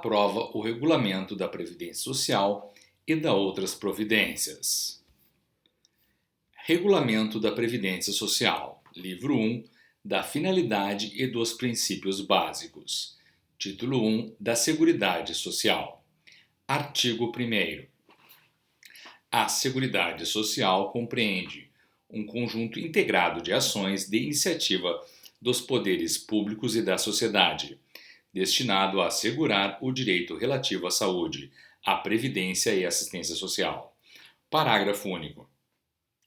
aprova o regulamento da Previdência Social e da outras providências. Regulamento da Previdência Social, livro 1, da finalidade e dos princípios básicos. Título 1, da Seguridade Social. Artigo 1º. A Seguridade Social compreende um conjunto integrado de ações de iniciativa dos poderes públicos e da sociedade, destinado a assegurar o direito relativo à saúde, à previdência e assistência social. Parágrafo único.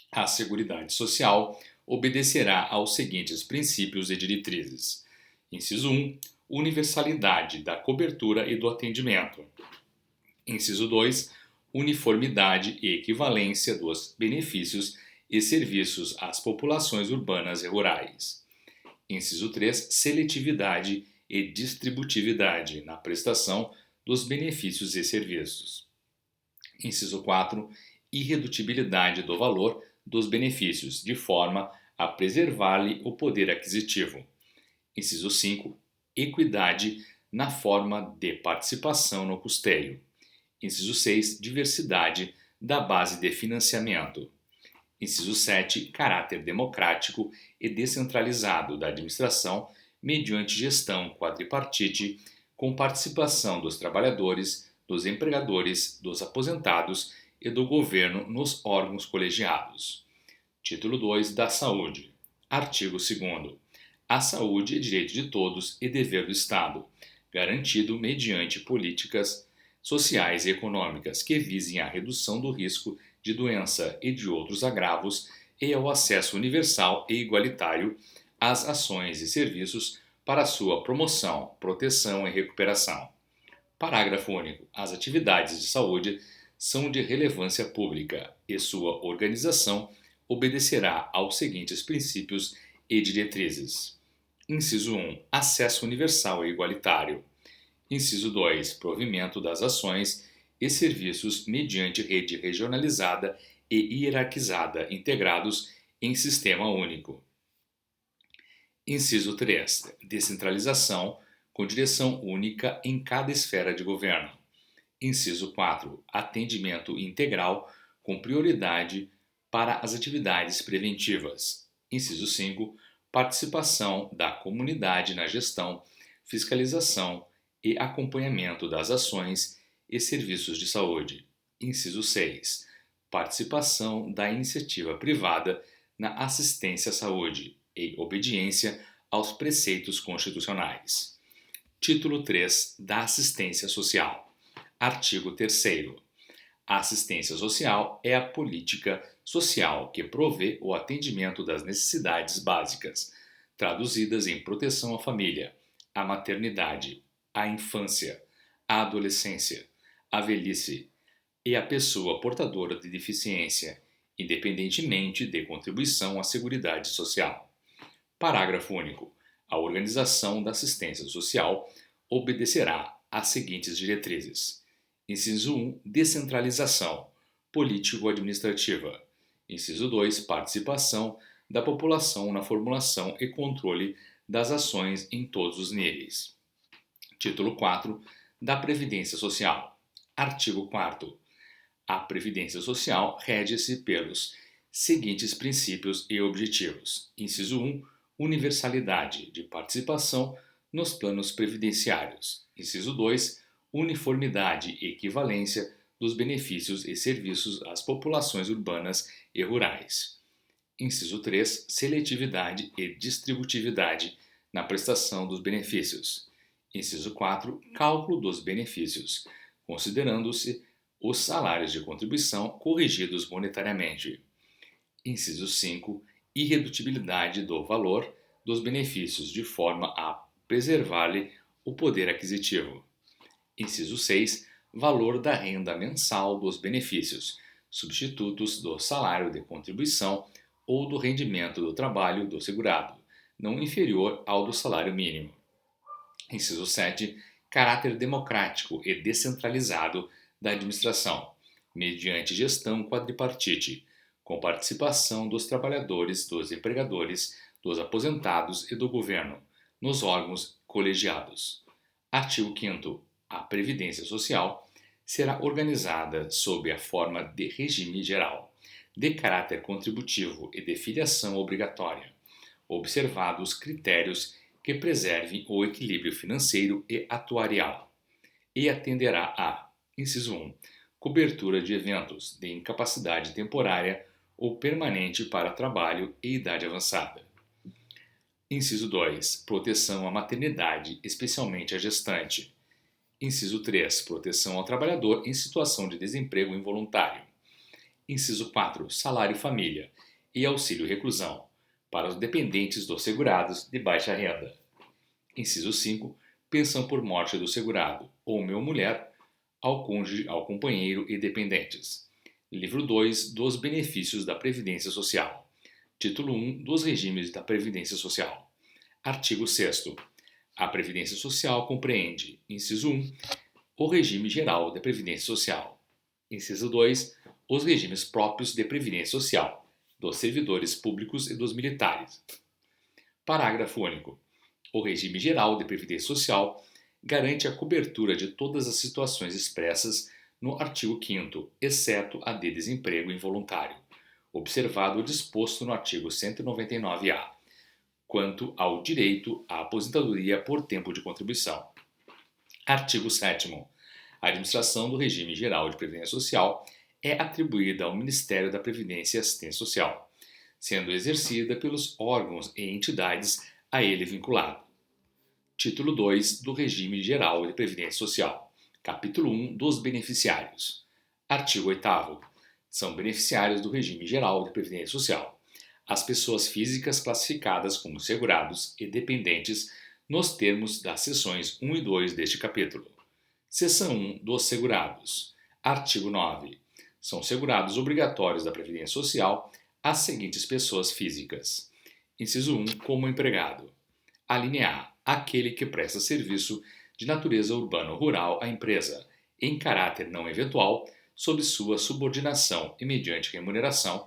A Seguridade Social obedecerá aos seguintes princípios e diretrizes. Inciso 1. Universalidade da cobertura e do atendimento. Inciso 2. Uniformidade e equivalência dos benefícios e serviços às populações urbanas e rurais. Inciso 3. Seletividade e distributividade na prestação dos benefícios e serviços. Inciso 4. Irredutibilidade do valor dos benefícios, de forma a preservar-lhe o poder aquisitivo. Inciso 5. Equidade na forma de participação no custeio. Inciso 6. Diversidade da base de financiamento. Inciso 7. Caráter democrático e descentralizado da administração mediante gestão quadripartite com participação dos trabalhadores, dos empregadores, dos aposentados e do governo nos órgãos colegiados. Título 2 da Saúde. Artigo 2º. A saúde é direito de todos e dever do Estado, garantido mediante políticas sociais e econômicas que visem a redução do risco de doença e de outros agravos e ao acesso universal e igualitário às ações e serviços para sua promoção, proteção e recuperação. Parágrafo único. As atividades de saúde são de relevância pública e sua organização obedecerá aos seguintes princípios e diretrizes. Inciso 1. Acesso universal e igualitário. Inciso 2. Provimento das ações e serviços mediante rede regionalizada e hierarquizada integrados em sistema único. Inciso 3. Descentralização com direção única em cada esfera de governo. Inciso 4. Atendimento integral com prioridade para as atividades preventivas. Inciso 5. Participação da comunidade na gestão, fiscalização e acompanhamento das ações e serviços de saúde. Inciso 6. Participação da iniciativa privada na assistência à saúde e obediência aos preceitos constitucionais. Título 3 da Assistência Social. Artigo 3º. A assistência social é a política social que provê o atendimento das necessidades básicas, traduzidas em proteção à família, à maternidade, à infância, à adolescência, à velhice e à pessoa portadora de deficiência, independentemente de contribuição à Seguridade Social. Parágrafo único. A organização da assistência social obedecerá às seguintes diretrizes. Inciso 1. Descentralização político-administrativa. Inciso 2. Participação da população na formulação e controle das ações em todos os níveis. Título 4 da Previdência Social. Artigo 4º. A Previdência Social rege-se pelos seguintes princípios e objetivos. Inciso 1. Universalidade de participação nos planos previdenciários. Inciso 2. Uniformidade e equivalência dos benefícios e serviços às populações urbanas e rurais. Inciso 3. Seletividade e distributividade na prestação dos benefícios. Inciso 4. Cálculo dos benefícios, considerando-se os salários de contribuição corrigidos monetariamente. Inciso 5. Irredutibilidade do valor dos benefícios de forma a preservar-lhe o poder aquisitivo. Inciso 6. Valor da renda mensal dos benefícios, substitutos do salário de contribuição ou do rendimento do trabalho do segurado, não inferior ao do salário mínimo. Inciso 7. Caráter democrático e descentralizado da administração, mediante gestão quadripartite, com participação dos trabalhadores, dos empregadores, dos aposentados e do governo, nos órgãos colegiados. Artigo 5º. A Previdência Social será organizada sob a forma de regime geral, de caráter contributivo e de filiação obrigatória, observados critérios que preservem o equilíbrio financeiro e atuarial, e atenderá a, inciso 1, cobertura de eventos de incapacidade temporária ou permanente para trabalho e idade avançada. Inciso 2, proteção à maternidade, especialmente à gestante. Inciso 3, proteção ao trabalhador em situação de desemprego involuntário. Inciso 4, salário família e auxílio reclusão para os dependentes dos segurados de baixa renda. Inciso 5, pensão por morte do segurado, homem ou mulher, ao cônjuge, ao companheiro e dependentes. Livro 2 dos benefícios da Previdência Social. Título 1 dos regimes da Previdência Social. Artigo 6º. A Previdência Social compreende, inciso 1, o regime geral da Previdência Social. Inciso 2, os regimes próprios de Previdência Social, dos servidores públicos e dos militares. Parágrafo único. O regime geral de Previdência Social garante a cobertura de todas as situações expressas no artigo 5º, exceto a de desemprego involuntário, observado o disposto no artigo 199-A, quanto ao direito à aposentadoria por tempo de contribuição. Artigo 7º. A administração do regime geral de Previdência Social é atribuída ao Ministério da Previdência e Assistência Social, sendo exercida pelos órgãos e entidades a ele vinculado. Título 2 do Regime Geral de Previdência Social. Capítulo 1 dos beneficiários. Artigo 8º. São beneficiários do Regime Geral de Previdência Social as pessoas físicas classificadas como segurados e dependentes nos termos das seções 1 e 2 deste capítulo. Seção 1 dos segurados. Artigo 9. São segurados obrigatórios da Previdência Social as seguintes pessoas físicas. Inciso 1. Como empregado. A linha A. Aquele que presta serviço de natureza urbano-rural à empresa, em caráter não eventual, sob sua subordinação e mediante remuneração,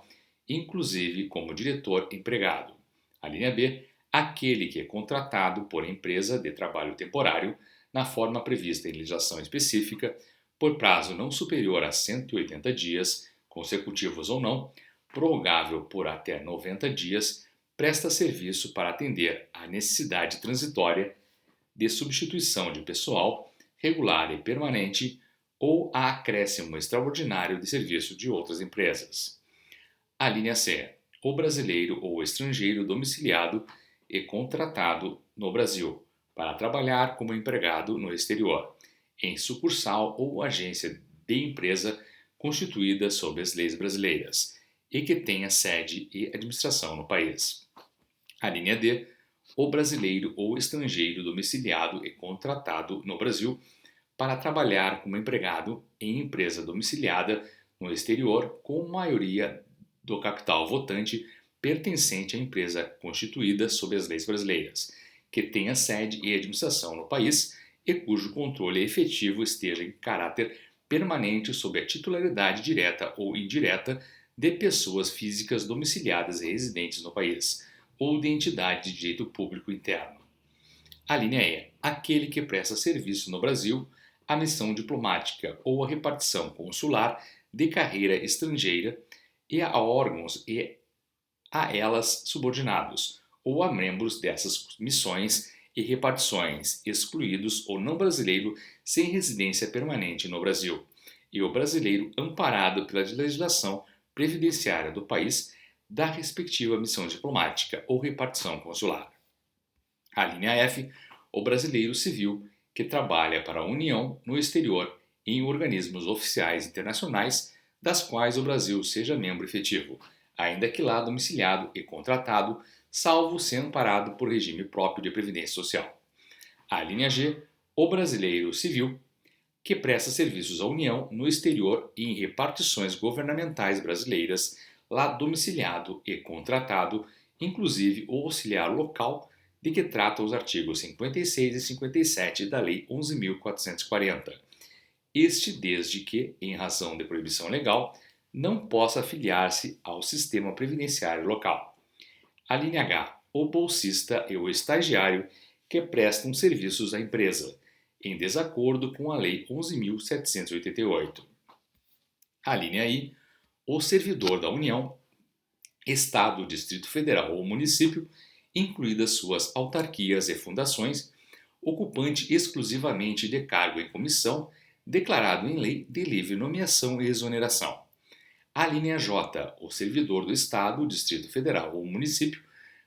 inclusive como diretor empregado. A linha B. Aquele que é contratado por empresa de trabalho temporário, na forma prevista em legislação específica, por prazo não superior a 180 dias, consecutivos ou não, prorrogável por até 90 dias, presta serviço para atender à necessidade transitória de substituição de pessoal regular e permanente ou a acréscimo extraordinário de serviço de outras empresas. A linha C. O brasileiro ou estrangeiro domiciliado e contratado no Brasil para trabalhar como empregado no exterior, em sucursal ou agência de empresa constituída sob as leis brasileiras e que tenha sede e administração no país. A linha D. O brasileiro ou estrangeiro domiciliado e contratado no Brasil para trabalhar como empregado em empresa domiciliada no exterior com maioria do capital votante pertencente à empresa constituída sob as leis brasileiras, que tenha sede e administração no país e cujo controle efetivo esteja em caráter permanente sob a titularidade direta ou indireta de pessoas físicas domiciliadas e residentes no país, ou de entidade de direito público interno. A linha E. Aquele que presta serviço no Brasil à missão diplomática ou à repartição consular de carreira estrangeira e a órgãos e a elas subordinados, ou a membros dessas missões e repartições, excluídos o não brasileiro sem residência permanente no Brasil, e o brasileiro amparado pela legislação previdenciária do país da respectiva missão diplomática ou repartição consular. A linha F. O brasileiro civil que trabalha para a União no exterior em organismos oficiais internacionais das quais o Brasil seja membro efetivo, ainda que lá domiciliado e contratado, salvo ser amparado por regime próprio de previdência social. A linha G. O brasileiro civil que presta serviços à União no exterior e em repartições governamentais brasileiras, lá domiciliado e contratado, inclusive o auxiliar local de que tratam os artigos 56 e 57 da Lei 11.440. Este desde que, em razão de proibição legal, não possa afiliar-se ao sistema previdenciário local. A linha H. O bolsista e o estagiário que prestam serviços à empresa, em desacordo com a Lei 11.788. A linha I, o servidor da União, Estado, Distrito Federal ou município, incluídas suas autarquias e fundações, ocupante exclusivamente de cargo em comissão, declarado em lei de livre nomeação e exoneração. A linha J, o servidor do Estado, Distrito Federal ou município,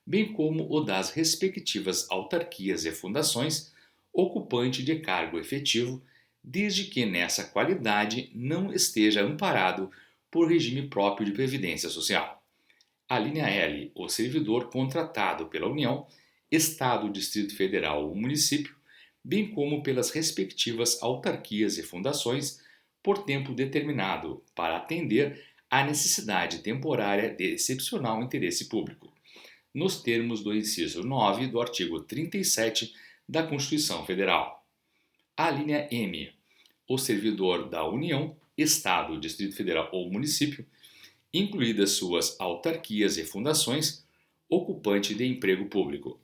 bem como o das respectivas autarquias e fundações, ocupante de cargo efetivo, desde que nessa qualidade não esteja amparado por regime próprio de previdência social. A linha L, o servidor contratado pela União, Estado, Distrito Federal ou município, bem como pelas respectivas autarquias e fundações, por tempo determinado, para atender à necessidade temporária de excepcional interesse público, nos termos do inciso 9 do artigo 37 da Constituição Federal. A linha M, o servidor da União, Estado, Distrito Federal ou município, incluídas suas autarquias e fundações, ocupante de emprego público.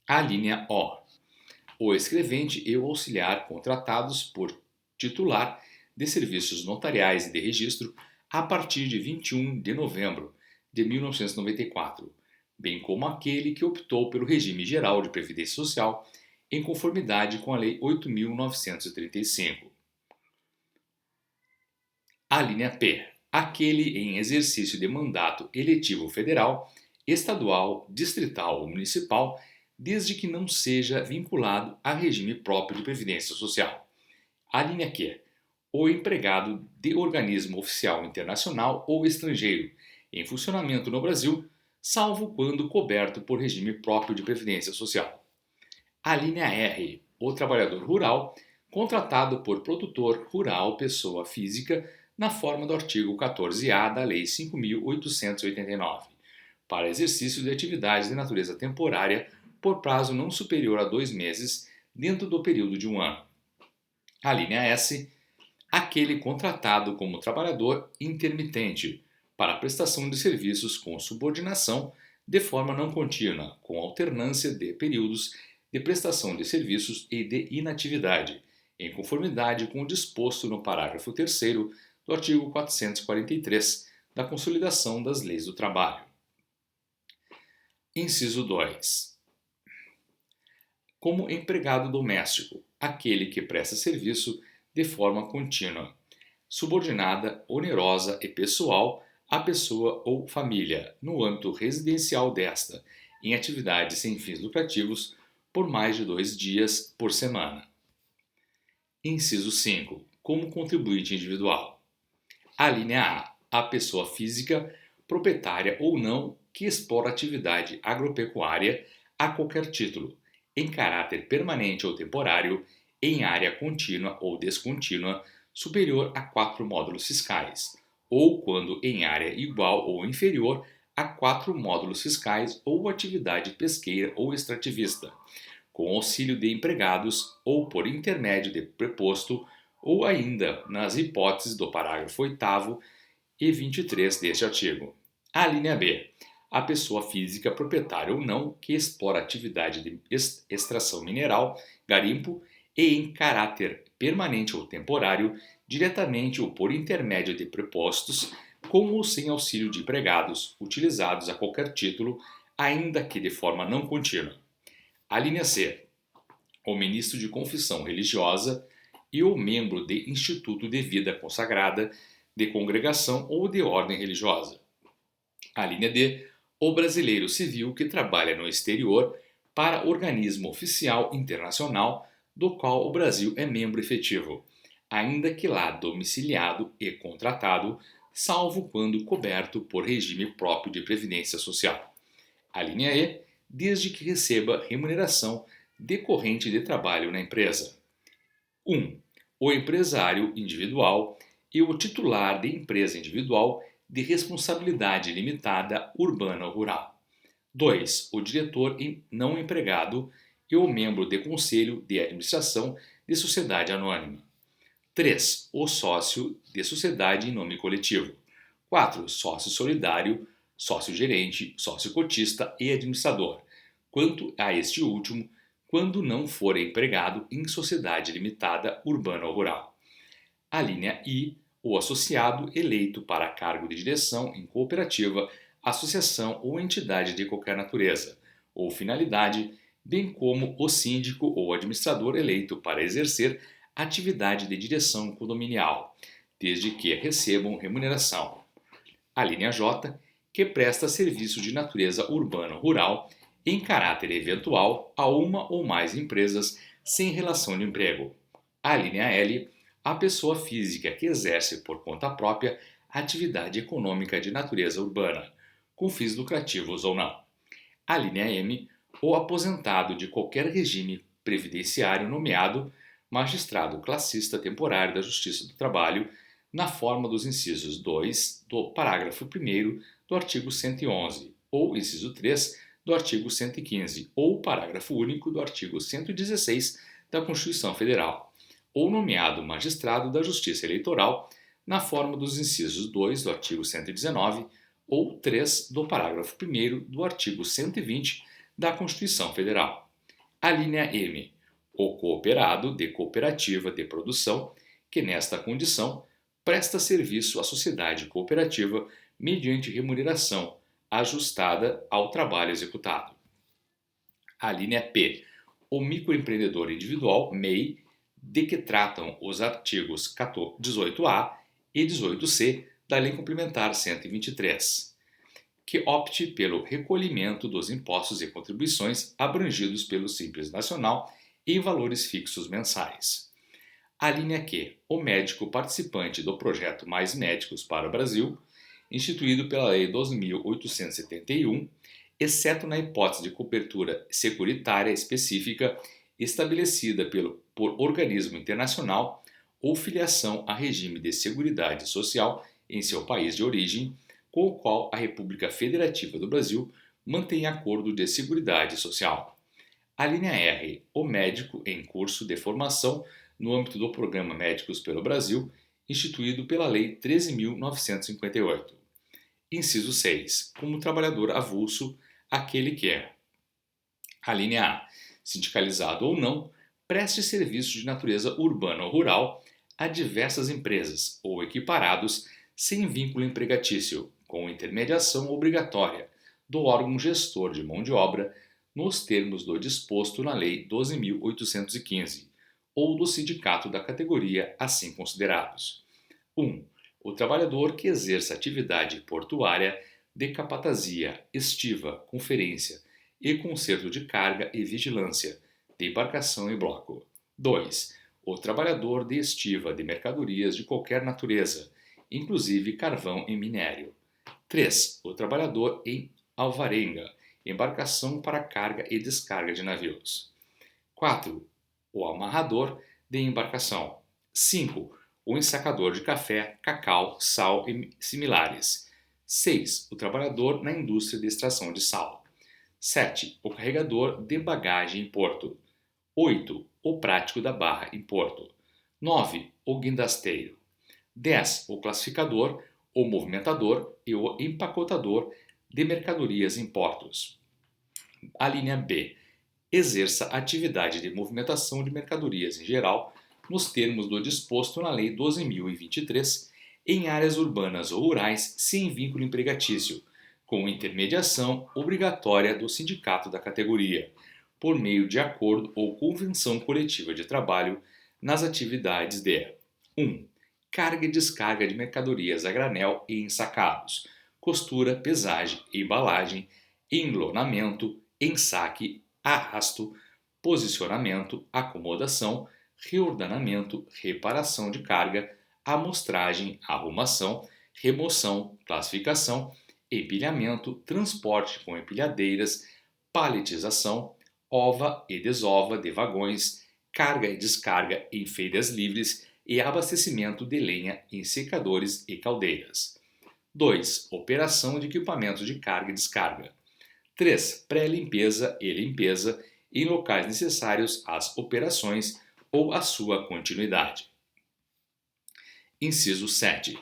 A linha O, o escrevente e o auxiliar contratados por titular de serviços notariais e de registro a partir de 21 de novembro de 1994, bem como aquele que optou pelo regime geral de previdência social em conformidade com a Lei 8.935. A linha P, aquele em exercício de mandato eletivo federal, estadual, distrital ou municipal, desde que não seja vinculado a regime próprio de previdência social. A linha Q, o empregado de organismo oficial internacional ou estrangeiro em funcionamento no Brasil, salvo quando coberto por regime próprio de previdência social. A linha R, o trabalhador rural, contratado por produtor rural pessoa física na forma do artigo 14-A da Lei 5.889, para exercício de atividades de natureza temporária por prazo não superior a 2 meses dentro do período de 1 ano. A linha S, aquele contratado como trabalhador intermitente para prestação de serviços com subordinação de forma não contínua, com alternância de períodos de prestação de serviços e de inatividade, em conformidade com o disposto no parágrafo 3º do artigo 443 da Consolidação das Leis do Trabalho. Inciso 2. Como empregado doméstico, aquele que presta serviço de forma contínua, subordinada, onerosa e pessoal à pessoa ou família, no âmbito residencial desta, em atividades sem fins lucrativos, por mais de 2 dias por semana. Inciso 5. Como contribuinte individual. A linha A, a pessoa física, proprietária ou não, que explora atividade agropecuária a qualquer título, em caráter permanente ou temporário, em área contínua ou descontínua, superior a 4 módulos fiscais, ou quando em área igual ou inferior a 4 módulos fiscais ou atividade pesqueira ou extrativista, com auxílio de empregados ou por intermédio de preposto, ou ainda nas hipóteses do parágrafo 8º e 23 deste artigo. A linha B, a pessoa física proprietária ou não que explora atividade de extração mineral, garimpo e em caráter permanente ou temporário, diretamente ou por intermédio de prepostos, com ou sem auxílio de empregados, utilizados a qualquer título, ainda que de forma não contínua. A linha C, o ministro de confissão religiosa e o membro de instituto de vida consagrada, de congregação ou de ordem religiosa. A linha D, o brasileiro civil que trabalha no exterior para organismo oficial internacional do qual o Brasil é membro efetivo, ainda que lá domiciliado e contratado, salvo quando coberto por regime próprio de previdência social. A linha E, desde que receba remuneração decorrente de trabalho na empresa. 1. O empresário individual e o titular de empresa individual de responsabilidade limitada urbana ou rural. 2. O diretor não empregado e o membro de conselho de administração de sociedade anônima. 3. O sócio de sociedade em nome coletivo. 4. Sócio solidário, sócio gerente, sócio cotista e administrador. Quanto a este último, quando não for empregado em sociedade limitada urbana ou rural. A linha I, o associado eleito para cargo de direção em cooperativa, associação ou entidade de qualquer natureza ou finalidade, bem como o síndico ou administrador eleito para exercer atividade de direção condominial, desde que recebam remuneração. A linha J, que presta serviço de natureza urbana ou rural em caráter eventual a uma ou mais empresas sem relação de emprego. A linha L, a pessoa física que exerce por conta própria atividade econômica de natureza urbana, com fins lucrativos ou não. A linha M, o aposentado de qualquer regime previdenciário nomeado magistrado classista temporário da Justiça do Trabalho, na forma dos incisos 2 do parágrafo 1º do artigo 111, ou inciso 3 do artigo 115, ou parágrafo único do artigo 116 da Constituição Federal, ou nomeado magistrado da Justiça Eleitoral, na forma dos incisos 2 do artigo 119, ou 3 do parágrafo 1º do artigo 120 da Constituição Federal. A linha M, o cooperado de cooperativa de produção, que nesta condição presta serviço à sociedade cooperativa mediante remuneração ajustada ao trabalho executado. A linha P, o microempreendedor individual, MEI, de que tratam os artigos 18A e 18C da Lei Complementar 123, que opte pelo recolhimento dos impostos e contribuições abrangidos pelo Simples Nacional em valores fixos mensais. A linha Q, o médico participante do projeto Mais Médicos para o Brasil, instituído pela Lei 12.871, exceto na hipótese de cobertura securitária específica estabelecida por organismo internacional ou filiação a regime de seguridade social em seu país de origem, com o qual a República Federativa do Brasil mantém acordo de seguridade social. A linha R, o médico em curso de formação no âmbito do Programa Médicos pelo Brasil, instituído pela Lei 13.958. Inciso 6. Como trabalhador avulso, aquele que é. A linha A, sindicalizado ou não, preste serviço de natureza urbana ou rural a diversas empresas ou equiparados sem vínculo empregatício, com intermediação obrigatória do órgão gestor de mão de obra nos termos do disposto na Lei 12.815 ou do sindicato da categoria assim considerados. 1. O trabalhador que exerça atividade portuária de capatazia, estiva, conferência e conserto de carga e vigilância, de embarcação e bloco. 2. O trabalhador de estiva de mercadorias de qualquer natureza, inclusive carvão e minério. 3. O trabalhador em alvarenga, embarcação para carga e descarga de navios. 4. O amarrador de embarcação. 5. O ensacador de café, cacau, sal e similares. 6. O trabalhador na indústria de extração de sal. 7. O carregador de bagagem em porto. 8. O prático da barra em porto. 9. O guindasteiro. 10. O classificador, o movimentador e o empacotador de mercadorias em portos. A linha B. Exerça atividade de movimentação de mercadorias em geral, nos termos do disposto na Lei 12.023, em áreas urbanas ou rurais sem vínculo empregatício, com intermediação obrigatória do sindicato da categoria, por meio de acordo ou convenção coletiva de trabalho nas atividades de 1. Carga e descarga de mercadorias a granel e ensacados, costura, pesagem, embalagem, enlonamento, ensaque, arrasto, posicionamento, acomodação, reordenamento, reparação de carga, amostragem, arrumação, remoção, classificação, empilhamento, transporte com empilhadeiras, paletização, ova e desova de vagões, carga e descarga em feiras livres e abastecimento de lenha em secadores e caldeiras. 2. Operação de equipamentos de carga e descarga. 3. Pré-limpeza e limpeza em locais necessários às operações ou à sua continuidade. Inciso 7.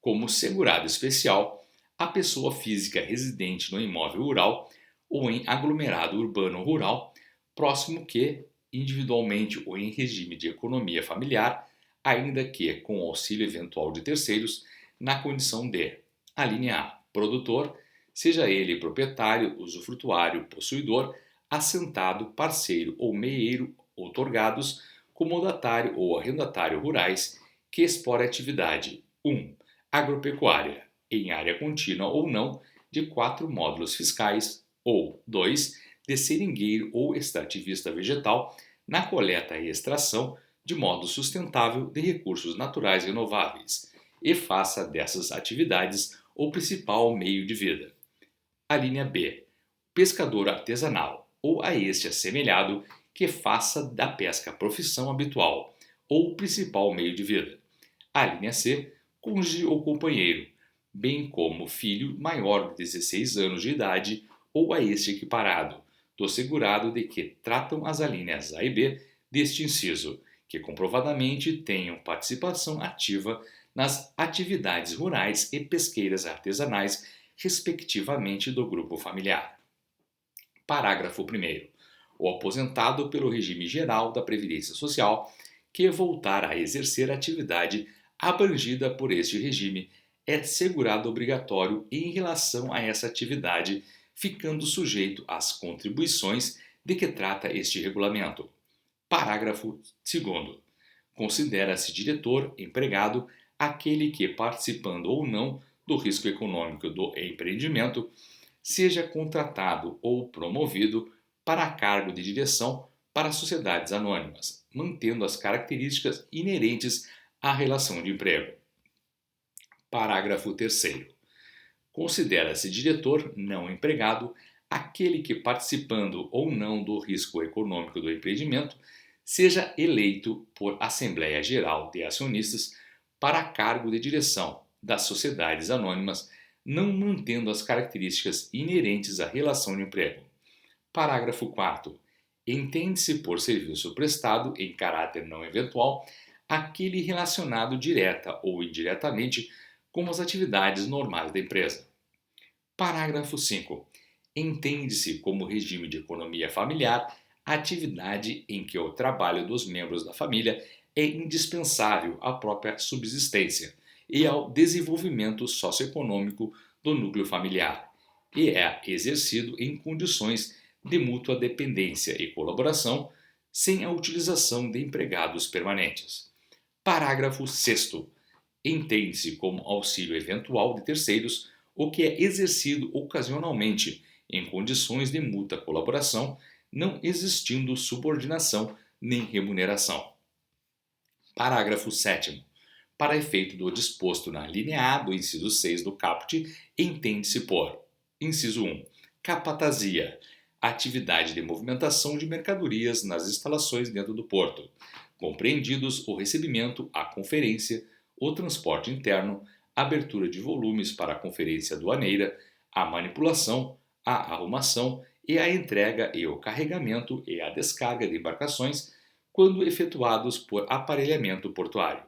Como segurado especial, a pessoa física residente no imóvel rural ou em aglomerado urbano ou rural próximo que, individualmente ou em regime de economia familiar, ainda que com auxílio eventual de terceiros, na condição de: a linha A, produtor, seja ele proprietário, usufrutuário, possuidor, assentado, parceiro ou meieiro, outorgados, comodatário ou arrendatário rurais, que explore atividade 1. Agropecuária, em área contínua ou não, de 4 módulos fiscais, ou 2. De seringueiro ou extrativista vegetal, na coleta e extração de modo sustentável de recursos naturais renováveis, e faça dessas atividades o principal meio de vida. A linha B, pescador artesanal, ou a este assemelhado, que faça da pesca profissão habitual, ou o principal meio de vida. A linha C, cônjuge ou companheiro, bem como filho maior de 16 anos de idade ou a este equiparado, do segurado de que tratam as alíneas A e B deste inciso, que comprovadamente tenham participação ativa nas atividades rurais e pesqueiras artesanais, respectivamente do grupo familiar. Parágrafo 1º. O aposentado pelo regime geral da Previdência Social que voltar a exercer a atividade abrangida por este regime é segurado obrigatório em relação a essa atividade, ficando sujeito às contribuições de que trata este regulamento. Parágrafo 2º. Considera-se diretor, empregado, aquele que, participando ou não do risco econômico do empreendimento, seja contratado ou promovido para cargo de direção para sociedades anônimas, mantendo as características inerentes à relação de emprego. Parágrafo 3º. Considera-se diretor não empregado aquele que, participando ou não do risco econômico do empreendimento, seja eleito por Assembleia Geral de Acionistas para cargo de direção das sociedades anônimas, não mantendo as características inerentes à relação de emprego. Parágrafo 4º. Entende-se por serviço prestado em caráter não eventual aquele relacionado direta ou indiretamente com as atividades normais da empresa. Parágrafo 5º. Entende-se como regime de economia familiar a atividade em que o trabalho dos membros da família é indispensável à própria subsistência e ao desenvolvimento socioeconômico do núcleo familiar, e é exercido em condições de mútua dependência e colaboração, sem a utilização de empregados permanentes. Parágrafo 6º. Entende-se como auxílio eventual de terceiros o que é exercido ocasionalmente em condições de mútua colaboração, não existindo subordinação nem remuneração. Parágrafo 7º. Para efeito do disposto na linha A do inciso 6 do caput, entende-se por: inciso 1. Capatazia, atividade de movimentação de mercadorias nas instalações dentro do porto, compreendidos o recebimento, a conferência, o transporte interno, a abertura de volumes para a conferência aduaneira, a manipulação, a arrumação e a entrega e o carregamento e a descarga de embarcações quando efetuados por aparelhamento portuário.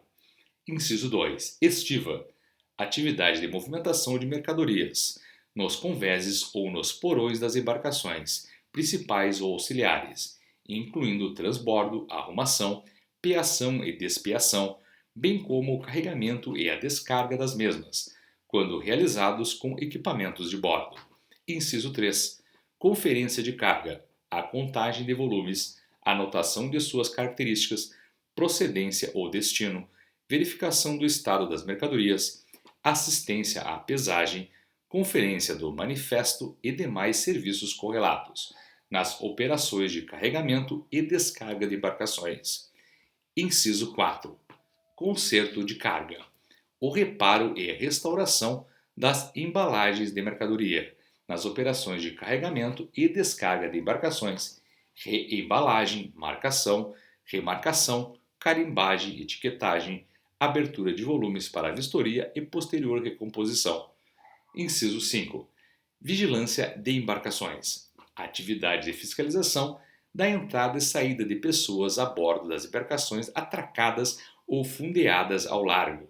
Inciso 2. Estiva, atividade de movimentação de mercadorias, nos convéses ou nos porões das embarcações, principais ou auxiliares, incluindo transbordo, arrumação, peação e despiação, bem como o carregamento e a descarga das mesmas, quando realizados com equipamentos de bordo. Inciso 3. Conferência de carga, a contagem de volumes, anotação de suas características, procedência ou destino, verificação do estado das mercadorias, assistência à pesagem, conferência do manifesto e demais serviços correlatos, nas operações de carregamento e descarga de embarcações. Inciso 4. Conserto de carga, o reparo e restauração das embalagens de mercadoria, nas operações de carregamento e descarga de embarcações, reembalagem, marcação, remarcação, carimbagem, etiquetagem, abertura de volumes para vistoria e posterior recomposição. Inciso 5. Vigilância de embarcações, atividade de fiscalização da entrada e saída de pessoas a bordo das embarcações atracadas ou fundeadas ao largo,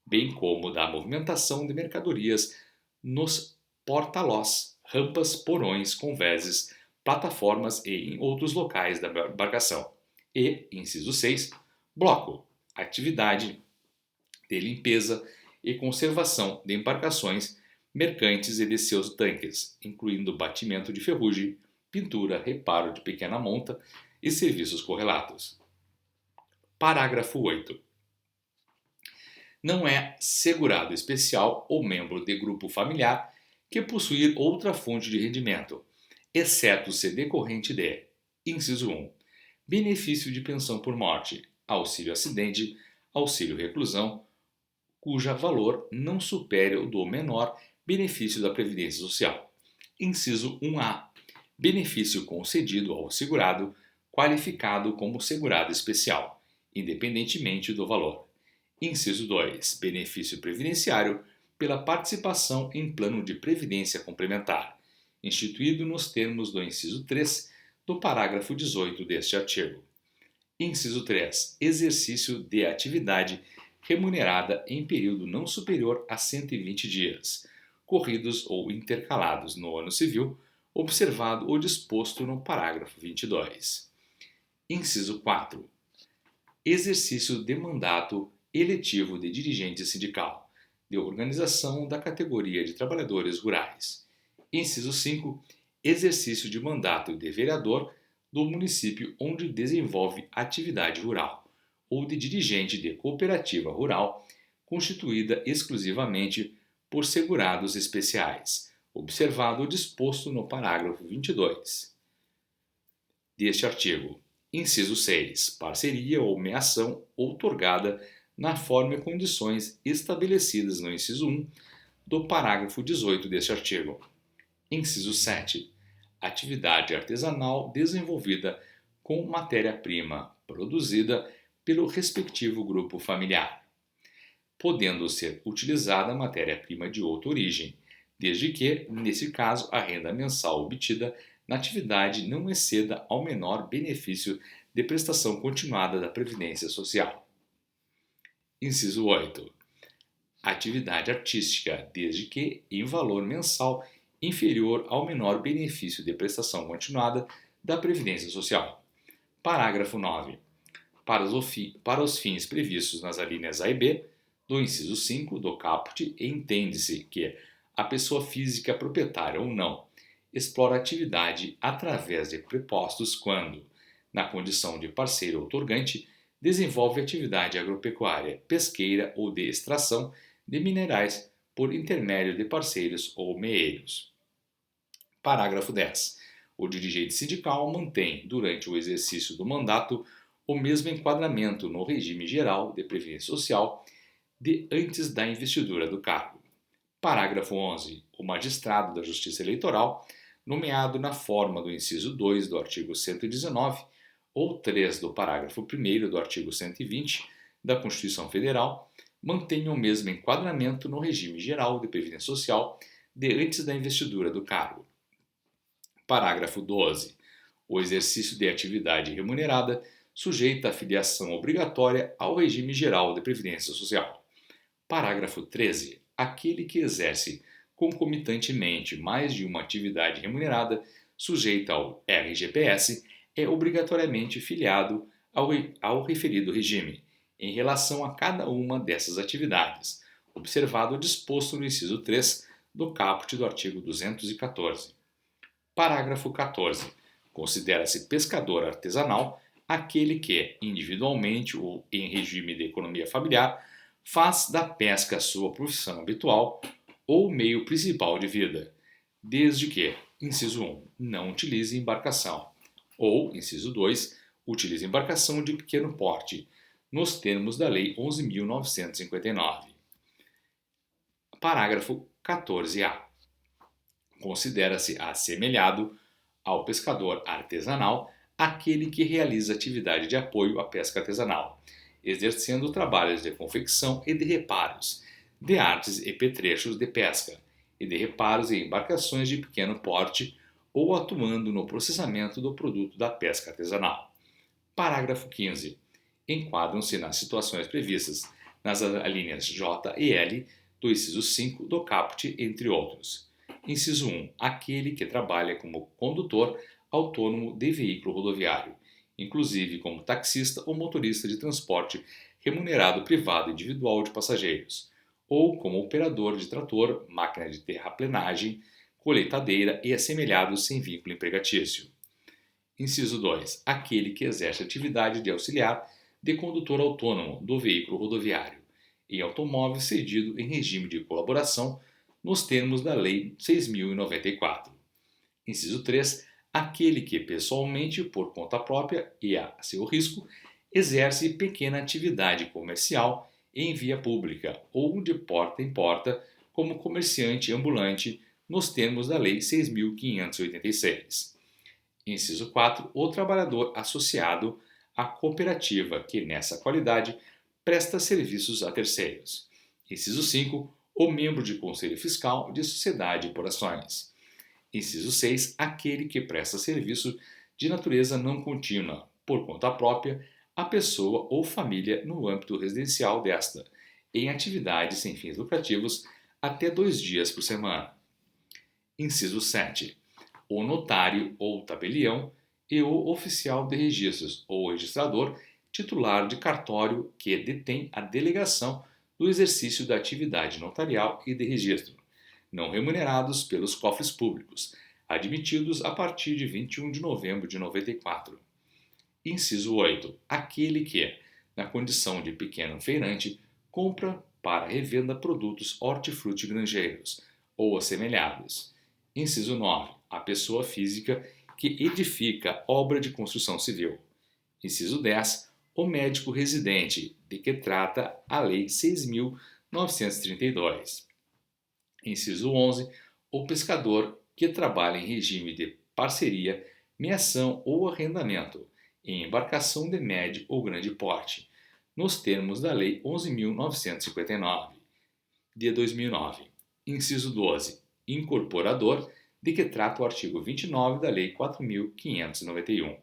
bem como da movimentação de mercadorias nos portalós, rampas, porões, convéses, plataformas e em outros locais da embarcação. E, inciso 6, bloco, atividade de limpeza e conservação de embarcações mercantes e de seus tanques, incluindo batimento de ferrugem, pintura, reparo de pequena monta e serviços correlatos. Parágrafo 8. Não é segurado especial ou membro de grupo familiar que possuir outra fonte de rendimento, exceto se decorrente de: inciso 1, benefício de pensão por morte, auxílio acidente, auxílio reclusão, cuja valor não supere o do menor benefício da Previdência Social. Inciso 1A, benefício concedido ao segurado qualificado como segurado especial, independentemente do valor. Inciso 2, benefício previdenciário pela participação em plano de previdência complementar, instituído nos termos do inciso 3 do parágrafo 18 deste artigo. Inciso 3, exercício de atividade remunerada em período não superior a 120 dias, corridos ou intercalados no ano civil, observado o disposto no parágrafo 22. Inciso 4, exercício de mandato eletivo de dirigente sindical, de organização da categoria de trabalhadores rurais. Inciso 5, exercício de mandato de vereador do município onde desenvolve atividade rural, ou de dirigente de cooperativa rural constituída exclusivamente por segurados especiais, observado o disposto no parágrafo 22 deste artigo. Inciso 6. Parceria ou meação outorgada na forma e condições estabelecidas no inciso 1 do parágrafo 18 deste artigo. Inciso 7. Atividade artesanal desenvolvida com matéria-prima produzida pelo respectivo grupo familiar, podendo ser utilizada matéria-prima de outra origem, desde que, nesse caso, a renda mensal obtida na atividade não exceda ao menor benefício de prestação continuada da Previdência Social. Inciso 8. Atividade artística, desde que em valor mensal inferior ao menor benefício de prestação continuada da Previdência Social. Parágrafo 9. Para os fins previstos nas alíneas A e B do inciso 5 do caput, entende-se que a pessoa física proprietária ou não explora a atividade através de prepostos quando, na condição de parceiro outorgante, desenvolve atividade agropecuária, pesqueira ou de extração de minerais por intermédio de parceiros ou meeiros. Parágrafo 10. O dirigente sindical mantém, durante o exercício do mandato, o mesmo enquadramento no regime geral de previdência social de antes da investidura do cargo. Parágrafo 11. O magistrado da Justiça Eleitoral, nomeado na forma do inciso 2 do artigo 119 ou 3 do parágrafo 1º do artigo 120 da Constituição Federal, mantém o mesmo enquadramento no regime geral de previdência social de antes da investidura do cargo. Parágrafo 12. O exercício de atividade remunerada sujeita à filiação obrigatória ao regime geral de previdência social. Parágrafo 13. Aquele que exerce concomitantemente mais de uma atividade remunerada sujeita ao RGPS é obrigatoriamente filiado ao referido regime, em relação a cada uma dessas atividades, observado o disposto no inciso 3 do caput do artigo 214. Parágrafo 14. Considera-se pescador artesanal aquele que, individualmente ou em regime de economia familiar, faz da pesca sua profissão habitual ou meio principal de vida, desde que, inciso 1, não utilize embarcação, ou, inciso 2, utilize embarcação de pequeno porte, nos termos da Lei 11.959. Parágrafo 14a. Considera-se assemelhado ao pescador artesanal aquele que realiza atividade de apoio à pesca artesanal, exercendo trabalhos de confecção e de reparos, de artes e petrechos de pesca, e de reparos em embarcações de pequeno porte ou atuando no processamento do produto da pesca artesanal. Parágrafo 15. Enquadram-se nas situações previstas nas alíneas J e L do inciso 5 do caput, entre outros. Inciso 1. Aquele que trabalha como condutor autônomo de veículo rodoviário, inclusive como taxista ou motorista de transporte remunerado privado individual de passageiros, ou como operador de trator, máquina de terraplenagem, colheitadeira e assemelhados sem vínculo empregatício. Inciso 2. Aquele que exerce atividade de auxiliar de condutor autônomo do veículo rodoviário, em automóvel cedido em regime de colaboração nos termos da Lei 6.094. Inciso 3. Aquele que pessoalmente, por conta própria e a seu risco, exerce pequena atividade comercial em via pública ou de porta em porta como comerciante ambulante nos termos da Lei 6.586. Inciso 4. O trabalhador associado à cooperativa que, nessa qualidade, presta serviços a terceiros. Inciso 5. O membro de conselho fiscal de sociedade por ações. Inciso 6. Aquele que presta serviço de natureza não contínua, por conta própria, à pessoa ou família no âmbito residencial desta, em atividades sem fins lucrativos até 2 dias por semana. Inciso 7. O notário ou tabelião e o oficial de registros ou registrador titular de cartório que detém a delegação do exercício da atividade notarial e de registro, não remunerados pelos cofres públicos, admitidos a partir de 21 de novembro de 94. Inciso 8. Aquele que, na condição de pequeno feirante, compra para revenda produtos hortifrutigranjeiros ou assemelhados. Inciso 9. A pessoa física que edifica obra de construção civil. Inciso 10. O médico residente, de que trata a Lei 6.932. Inciso 11. O pescador que trabalha em regime de parceria, meação ou arrendamento, em embarcação de médio ou grande porte, nos termos da Lei 11.959, de 2009. Inciso 12. Incorporador, de que trata o artigo 29 da Lei 4.591.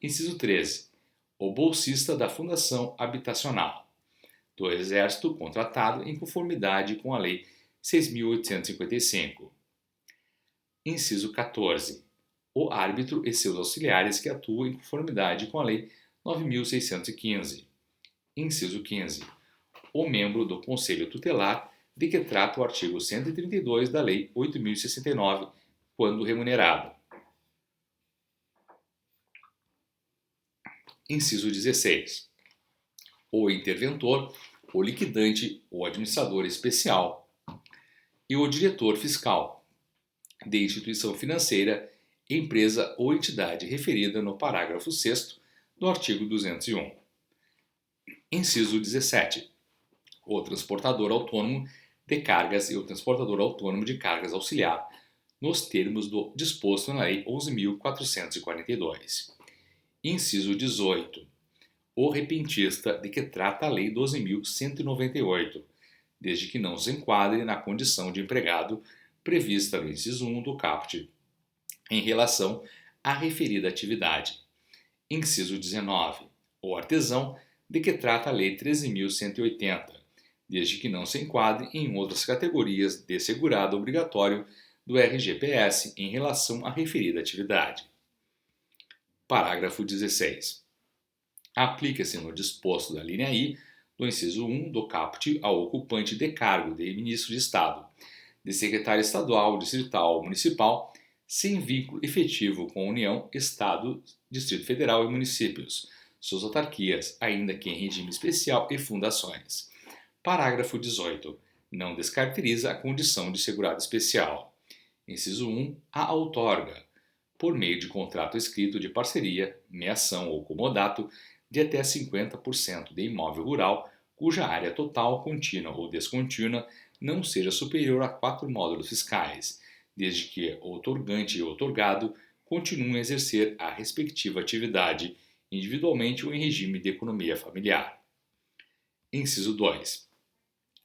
Inciso 13. O bolsista da Fundação Habitacional, do Exército contratado em conformidade com a Lei 6.855. Inciso 14. O árbitro e seus auxiliares que atuam em conformidade com a Lei 9.615. Inciso 15. O membro do Conselho Tutelar, de que trata o artigo 132 da Lei 8.069, quando remunerado. Inciso 16. O interventor, o liquidante, o administrador especial e o diretor fiscal de instituição financeira, empresa ou entidade referida no parágrafo 6º do artigo 201. Inciso 17. O transportador autônomo de cargas e o transportador autônomo de cargas auxiliar, nos termos do disposto na Lei 11.442. Inciso 18. O repentista, de que trata a Lei 12.198, desde que não se enquadre na condição de empregado prevista no inciso 1 do caput, em relação à referida atividade. Inciso 19. O artesão, de que trata a Lei 13.180, desde que não se enquadre em outras categorias de segurado obrigatório do RGPS em relação à referida atividade. Parágrafo 16. Aplica-se no disposto da linha I do inciso 1 do caput ao ocupante de cargo de ministro de Estado, de secretário estadual, distrital ou municipal, sem vínculo efetivo com a União, Estado, Distrito Federal e municípios, suas autarquias, ainda que em regime especial e fundações. Parágrafo 18. Não descaracteriza a condição de segurado especial. Inciso 1. A outorga, por meio de contrato escrito de parceria, meação ou comodato, de até 50% de imóvel rural, cuja área total, contínua ou descontínua, não seja superior a 4 módulos fiscais, desde que o outorgante e o outorgado continuem a exercer a respectiva atividade, individualmente ou em regime de economia familiar. Inciso 2.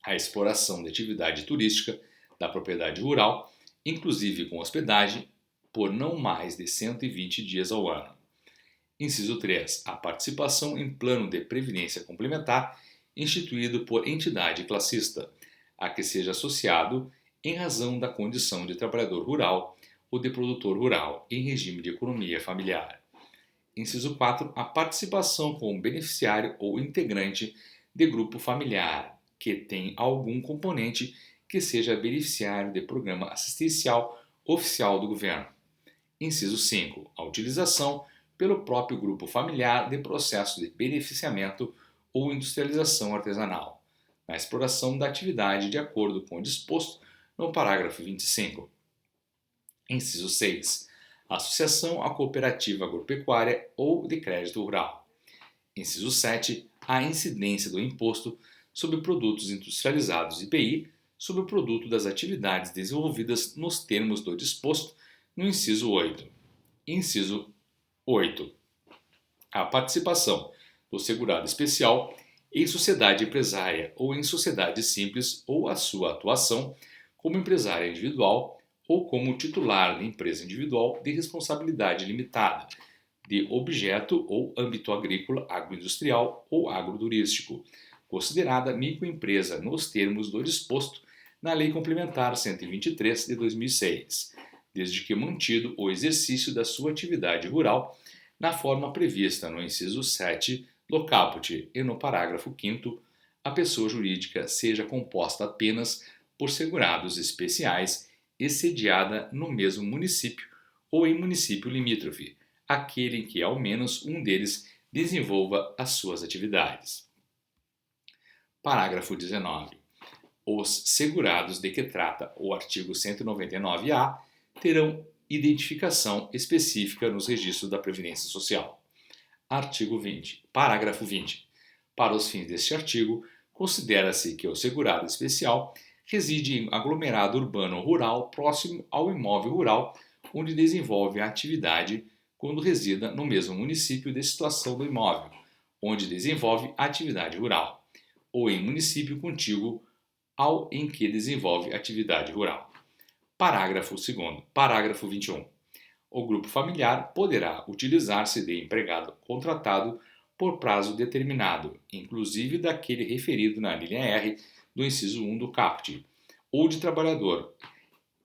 A exploração de atividade turística da propriedade rural, inclusive com hospedagem, por não mais de 120 dias ao ano. Inciso 3. A participação em plano de previdência complementar instituído por entidade classista, a que seja associado, em razão da condição de trabalhador rural, ou de produtor rural em regime de economia familiar. Inciso 4. A participação como beneficiário ou integrante de grupo familiar que tem algum componente que seja beneficiário de programa assistencial oficial do governo. Inciso 5. A utilização pelo próprio grupo familiar de processo de beneficiamento ou industrialização artesanal, na exploração da atividade de acordo com o disposto no parágrafo 25. Inciso 6. Associação à cooperativa agropecuária ou de crédito rural. Inciso 7. A incidência do imposto sobre produtos industrializados IPI sobre o produto das atividades desenvolvidas nos termos do disposto no inciso 8. Inciso 8. A participação do segurado especial em sociedade empresária ou em sociedade simples ou a sua atuação como empresário individual ou como titular de empresa individual de responsabilidade limitada, de objeto ou âmbito agrícola, agroindustrial ou agroturístico, considerada microempresa nos termos do disposto na Lei Complementar 123 de 2006, desde que mantido o exercício da sua atividade rural na forma prevista no inciso 7 do caput e no parágrafo 5º, a pessoa jurídica seja composta apenas por segurados especiais e sediada no mesmo município ou em município limítrofe, aquele em que ao menos um deles desenvolva as suas atividades. Parágrafo 19. Os segurados de que trata o artigo 199-A terão identificação específica nos registros da Previdência Social. Artigo 20. Parágrafo 20. Para os fins deste artigo, considera-se que o segurado especial reside em aglomerado urbano ou rural próximo ao imóvel rural onde desenvolve a atividade quando resida no mesmo município de situação do imóvel, onde desenvolve a atividade rural, ou em município contíguo ao em que desenvolve atividade rural. Parágrafo 2º. Parágrafo 21. O grupo familiar poderá utilizar-se de empregado contratado por prazo determinado, inclusive daquele referido na linha R do inciso 1 do caput, ou de trabalhador,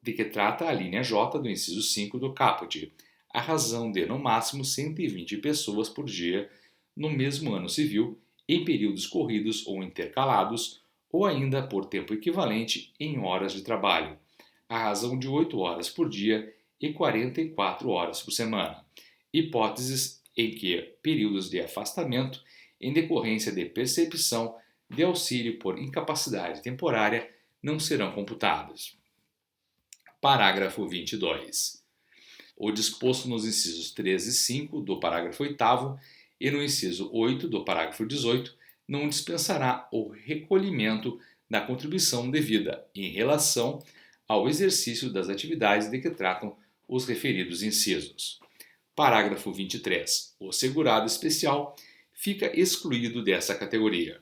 de que trata a linha J do inciso 5 do caput, à razão de, no máximo, 120 pessoas por dia no mesmo ano civil, em períodos corridos ou intercalados, ou ainda por tempo equivalente em horas de trabalho, à razão de 8 horas por dia e 44 horas por semana, hipóteses em que períodos de afastamento em decorrência de percepção de auxílio por incapacidade temporária não serão computados. Parágrafo 22. O disposto nos incisos 3 e 5 do parágrafo 8º e no inciso 8 do parágrafo 18 não dispensará o recolhimento da contribuição devida em relação ao exercício das atividades de que tratam os referidos incisos. Parágrafo 23. O segurado especial fica excluído dessa categoria.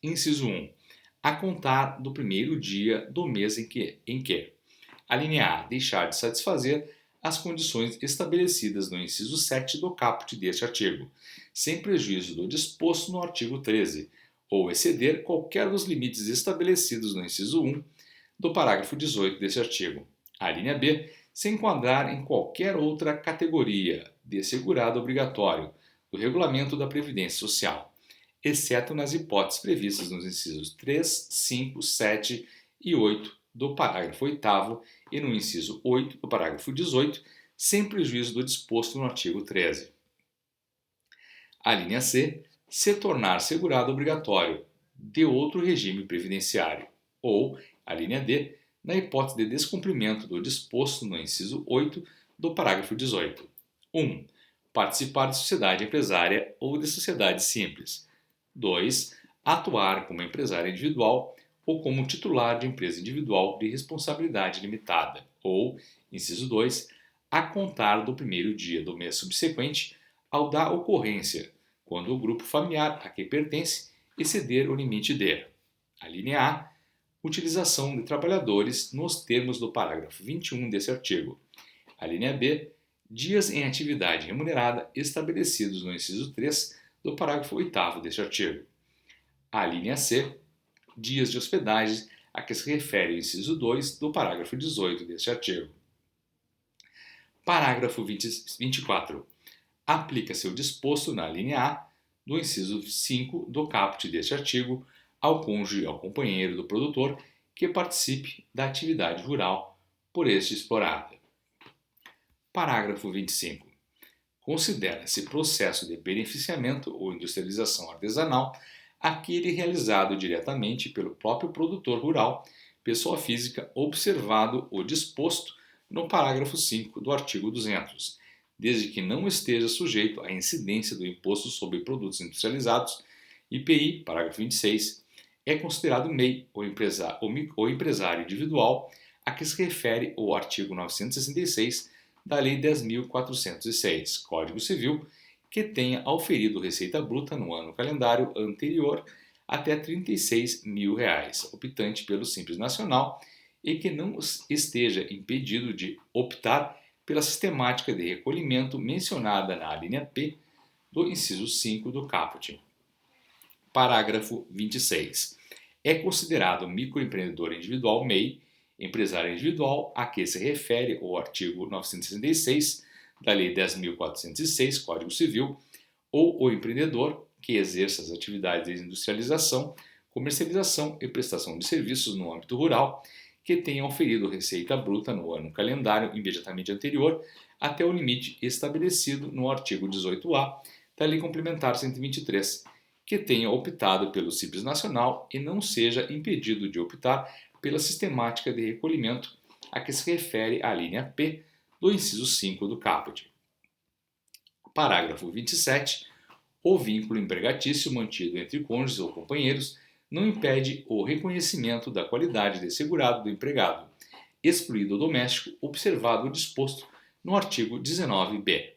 Inciso 1. A contar do primeiro dia do mês em que a linha A deixar de satisfazer as condições estabelecidas no inciso 7 do caput deste artigo, sem prejuízo do disposto no artigo 13, ou exceder qualquer dos limites estabelecidos no inciso 1 do parágrafo 18 deste artigo. A linha B se enquadrar em qualquer outra categoria de segurado obrigatório do Regulamento da Previdência Social, exceto nas hipóteses previstas nos incisos 3, 5, 7 e 8 do parágrafo 8º e no inciso 8 do parágrafo 18, sem prejuízo do disposto no artigo 13. A linha C se tornar segurado obrigatório de outro regime previdenciário, ou a linha D, na hipótese de descumprimento do disposto no inciso 8 do parágrafo 18. 1. Participar de sociedade empresária ou de sociedade simples. 2. Atuar como empresário individual ou como titular de empresa individual de responsabilidade limitada. Ou, inciso 2, a contar do primeiro dia do mês subsequente ao da ocorrência, quando o grupo familiar a que pertence exceder o limite de: a linha A, utilização de trabalhadores nos termos do parágrafo 21 desse artigo. A linha B, dias em atividade remunerada estabelecidos no inciso 3 do parágrafo 8º deste artigo. A linha C, dias de hospedagem a que se refere o inciso 2 do parágrafo 18 deste artigo. Parágrafo 24. Aplica-se o disposto na linha A do inciso 5 do caput deste artigo ao cônjuge e ao companheiro do produtor que participe da atividade rural por este explorada. Parágrafo 25. Considera-se processo de beneficiamento ou industrialização artesanal aquele realizado diretamente pelo próprio produtor rural, pessoa física, observado o disposto no parágrafo 5 do artigo 200, desde que não esteja sujeito à incidência do Imposto sobre Produtos Industrializados, IPI, parágrafo 26, é considerado MEI ou empresário individual a que se refere o artigo 966 da Lei 10.406, Código Civil, que tenha auferido receita bruta no ano calendário anterior até R$ 36 mil, optante pelo Simples Nacional, e que não esteja impedido de optar pela sistemática de recolhimento mencionada na alínea P do inciso 5 do caput. Parágrafo 26. É considerado microempreendedor individual MEI, empresário individual a que se refere o artigo 966 da Lei 10.406, Código Civil, ou o empreendedor que exerça as atividades de industrialização, comercialização e prestação de serviços no âmbito rural, que tenha oferido receita bruta no ano calendário imediatamente anterior até o limite estabelecido no artigo 18A da Lei Complementar 123, que tenha optado pelo Simples Nacional e não seja impedido de optar pela sistemática de recolhimento a que se refere a linha P do inciso 5 do caput. Parágrafo 27. O vínculo empregatício mantido entre cônjuges ou companheiros não impede o reconhecimento da qualidade de segurado do empregado, excluído o doméstico, observado o disposto no artigo 19b.